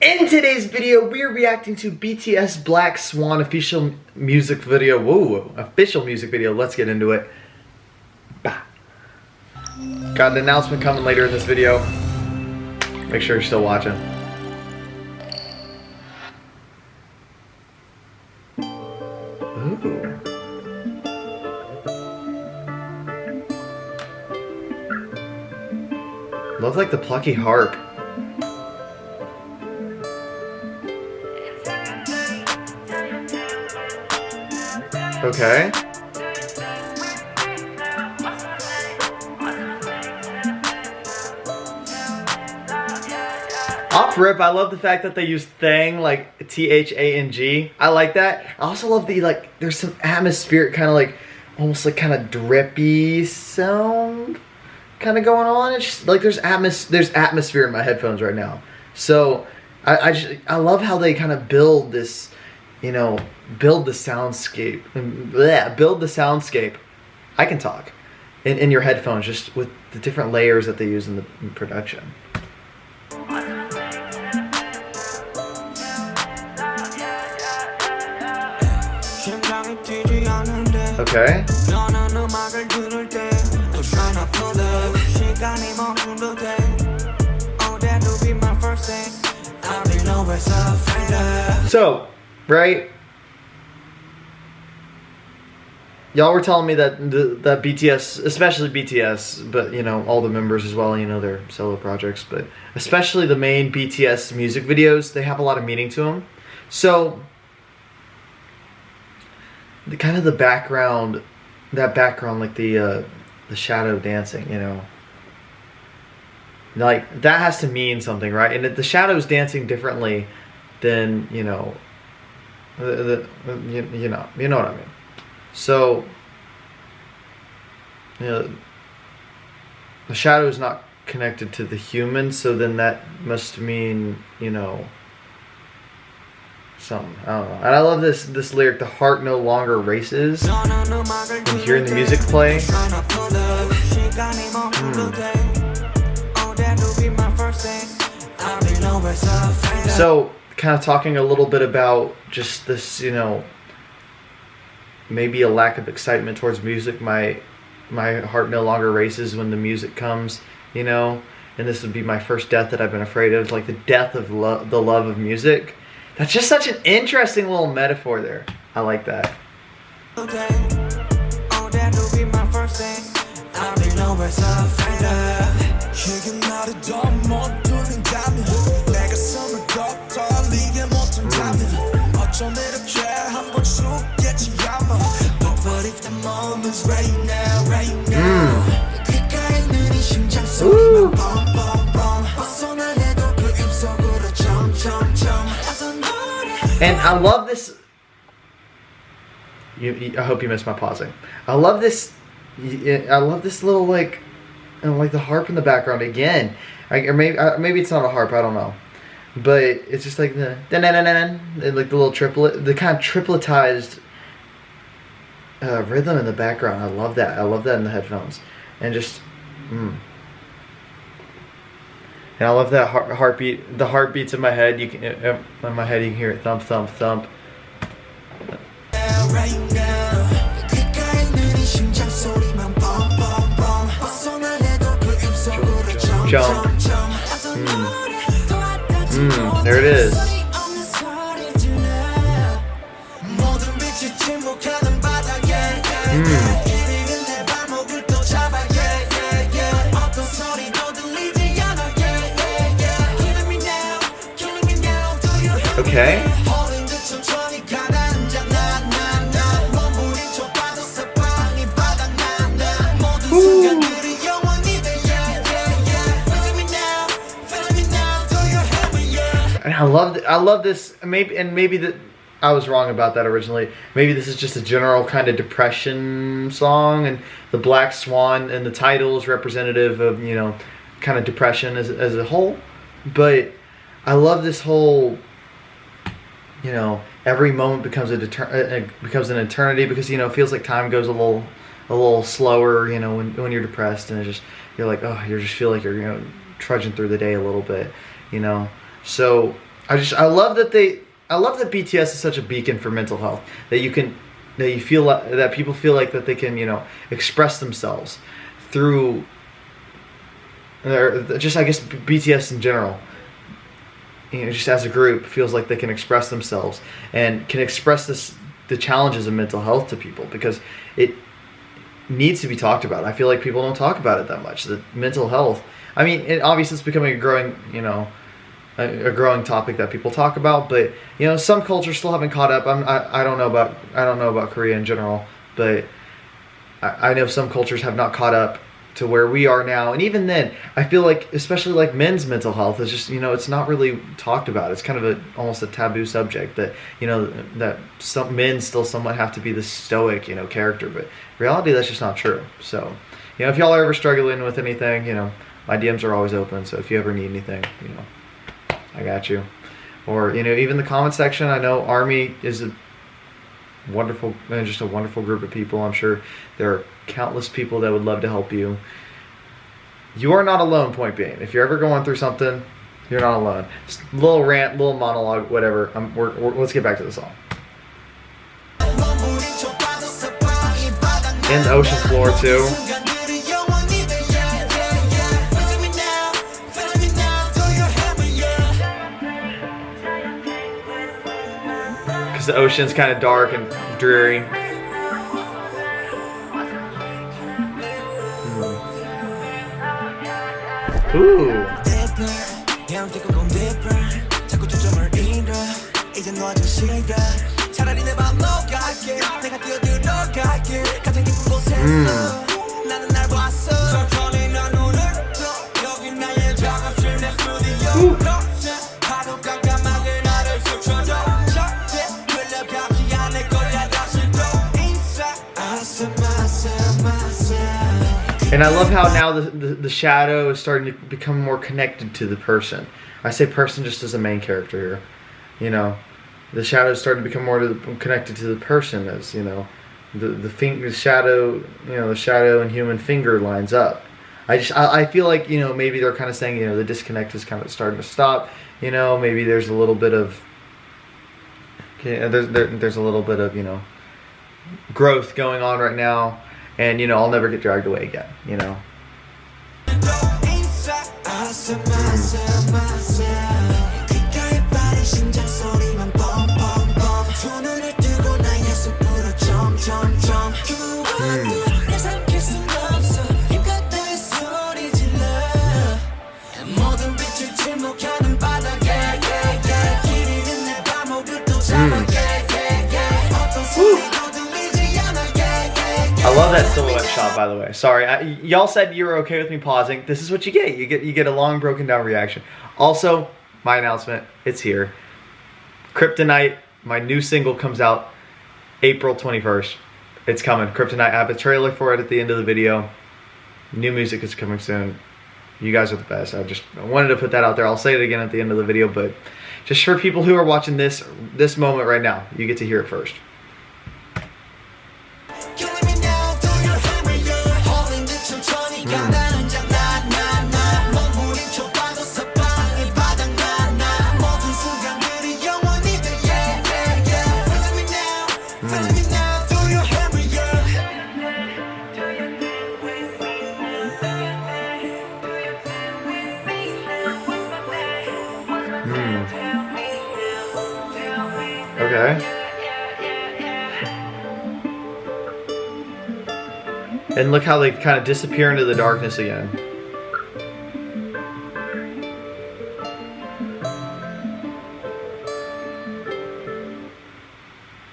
In today's video, we are reacting to BTS Black Swan official music video. Whoa, official music video. Let's get into it. Bah. Got an announcement coming later in this video. Make sure you're still watching. Ooh. Love like the plucky harp. Okay. Off rip, I love the fact that they use thang, like T-H-A-N-G. I like that. I also love the, like, there's some atmospheric kind of like, almost like kind of drippy sound kind of going on. It's just like there's atmosphere in my headphones right now. So I love how they kind of build this, you know, build the soundscape. Bleh, build the soundscape. I can talk in your headphones, just with the different layers that they use in the production. Okay. So, right? Y'all were telling me that that BTS, especially BTS, but you know, all the members as well, you know, their solo projects, but especially the main BTS music videos, they have a lot of meaning to them. So, the kind of the background, that background, like the shadow dancing, you know, like that has to mean something, right? And the shadow's dancing differently than, you know, you know what I mean. So, you know, the shadow is not connected to the human, so then that must mean, you know, something. I don't know. And I love this lyric, "The heart no longer races." When hearing the music play. So, kind of talking a little bit about just this, you know, maybe a lack of excitement towards music. My heart no longer races when the music comes, you know, and this would be my first death that I've been afraid of, like the death of the love of music. That's just such an interesting little metaphor there. I like that. Ooh. And I love this. I hope you missed my pausing. I love this. I love this little like the harp in the background again. Or maybe it's not a harp. I don't know. But it's just like the like the little triplet, the kind of tripletized rhythm in the background. I love that. I love that in the headphones, and just. And I love that heartbeat. The heartbeats in my head. You can in my head. You can hear it thump, thump, thump. Jump. There it is. Okay. Ooh. And I love this. Maybe that I was wrong about that originally. Maybe this is just a general kind of depression song, and the Black Swan and the title is representative of, you know, kind of depression as a whole. But I love this whole, you know, every moment becomes an eternity, because, you know, it feels like time goes a little slower, you know, when you're depressed, and it's just, you're like, oh, you just feel like you're, you know, trudging through the day a little bit, you know. So I love that BTS is such a beacon for mental health, that you feel that people feel like that they can, you know, express themselves through, or just, I guess, BTS in general, you know, just as a group feels like they can express themselves and can express the challenges of mental health to people, because it needs to be talked about. I feel like people don't talk about it that much. The mental health, I mean, obviously it's becoming a growing, you know, a growing topic that people talk about, but you know, some cultures still haven't caught up. I don't know about Korea in general, but I know some cultures have not caught up to where we are now. And even then, I feel like, especially like men's mental health is just, you know, it's not really talked about. It's kind of almost a taboo subject, that, you know, that some men still somewhat have to be the stoic, you know, character, but in reality, that's just not true. So, you know, if y'all are ever struggling with anything, you know, my DMs are always open. So if you ever need anything, you know, I got you. Or, you know, even the comment section. I know Army is a wonderful, just a wonderful group of people. I'm sure there are countless people that would love to help you. You are not alone, point being. If you're ever going through something, you're not alone. Just a little rant, little monologue, whatever. Let's get back to the song. And the ocean floor too. Because the ocean's kind of dark and dreary. Ooh. And I love how now the shadow is starting to become more connected to the person. I say person just as a main character here. You know, the shadow is starting to become more connected to the person, as, you know, the shadow, you know, the shadow and human finger lines up. I feel like, you know, maybe they're kind of saying, you know, the disconnect is kind of starting to stop. You know, maybe there's a little bit of, there's a little bit of, you know, growth going on right now. And, you know, I'll never get dragged away again, you know. I love that silhouette shot, by the way. Sorry, y'all said you were okay with me pausing. This is what you get. You get a long, broken down reaction. Also, my announcement, it's here. Kryptonite, my new single, comes out April 21st. It's coming. Kryptonite, I have a trailer for it at the end of the video. New music is coming soon. You guys are the best. I wanted to put that out there. I'll say it again at the end of the video, but just for people who are watching this moment right now, you get to hear it first. Okay. And look how they kind of disappear into the darkness again.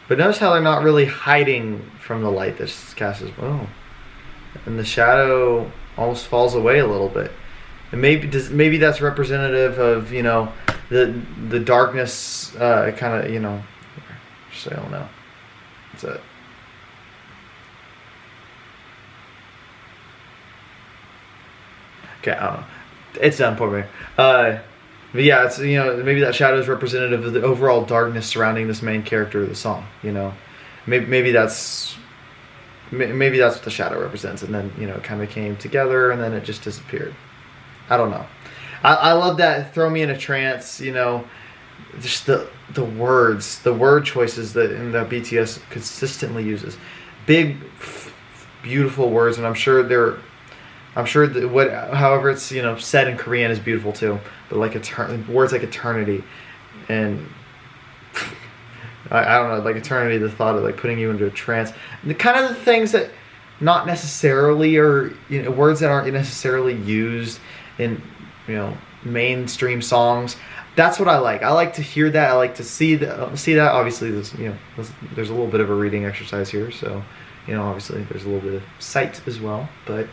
But notice how they're not really hiding from the light that's cast as well. And the shadow almost falls away a little bit. And maybe that's representative of, you know, the darkness kind of, you know, just, I don't know. That's it. Okay, I don't know. It's done for me. But yeah, it's, you know, maybe that shadow is representative of the overall darkness surrounding this main character of the song. You know, maybe that's what the shadow represents, and then, you know, it kind of came together and then it just disappeared. I don't know. I love that. Throw me in a trance. You know, just the words, the word choices that BTS consistently uses. Big, beautiful words, and I'm sure that however it's said in Korean is beautiful too. But like words like eternity, and I don't know, like eternity, the thought of like putting you into a trance, the kind of the things that not necessarily are words that aren't necessarily used in mainstream songs. That's what I like. I like to hear that. I like to see that. Obviously, there's a little bit of a reading exercise here, so obviously there's a little bit of sight as well. But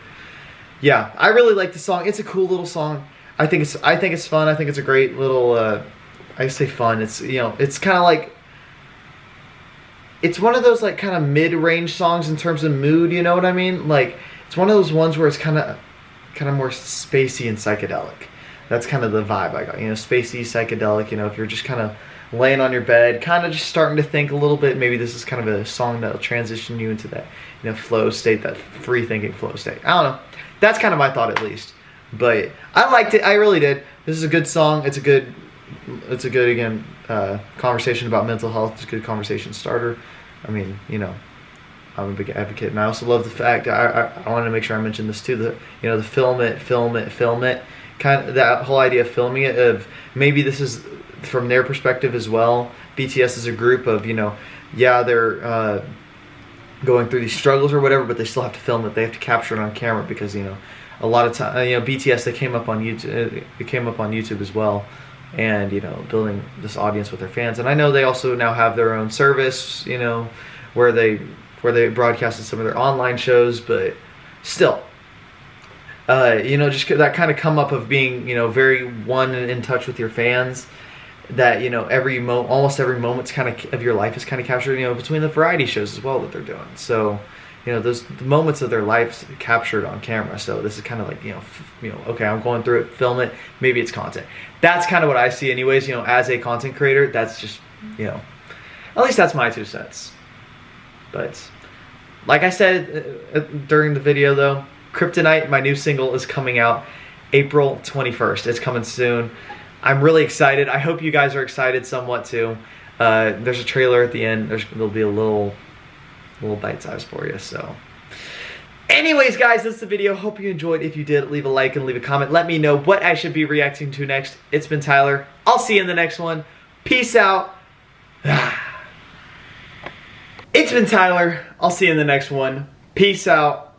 yeah, I really like the song. It's a cool little song. I think it's fun. I think it's a great little. I say fun. It's it's kind of like. It's one of those like kind of mid-range songs in terms of mood. You know what I mean? Like it's one of those ones where it's kind of more spacey and psychedelic. That's kind of the vibe I got. Spacey, psychedelic. If you're just kind of laying on your bed, kind of just starting to think a little bit, maybe this is kind of a song that'll transition you into that flow state, that free thinking flow state. I don't know. That's kind of my thought, at least. But I liked it. I really did. This is a good song. It's a good again conversation about mental health. It's a good conversation starter. I mean, I'm a big advocate, and I also love the fact I wanted to make sure I mentioned this too. The film it. Kind of that whole idea of filming it, of maybe this is from their perspective as well. BTS is a group of they're going through these struggles or whatever, but they still have to film it. They have to capture it on camera because a lot of time BTS, they came up on YouTube as well, and building this audience with their fans. And I know they also now have their own service where they broadcasted some of their online shows, but still. Just that kind of come up of being, very one and in touch with your fans. That almost every moment of your life is kind of captured, between the variety shows as well that they're doing. So, those the moments of their lives captured on camera. So this is kind of like, okay, I'm going through it, film it. Maybe it's content. That's kind of what I see, anyways. As a content creator, that's just, at least that's my 2 cents. But like I said during the video, though. Kryptonite, my new single, is coming out April 21st. It's coming soon. I'm really excited. I hope you guys are excited somewhat too. There's a trailer at the end. There'll be a little bite size for you. So, anyways, guys, that's the video. Hope you enjoyed. If you did, leave a like and leave a comment. Let me know what I should be reacting to next. It's been Tyler. I'll see you in the next one. Peace out. It's been Tyler. I'll see you in the next one. Peace out.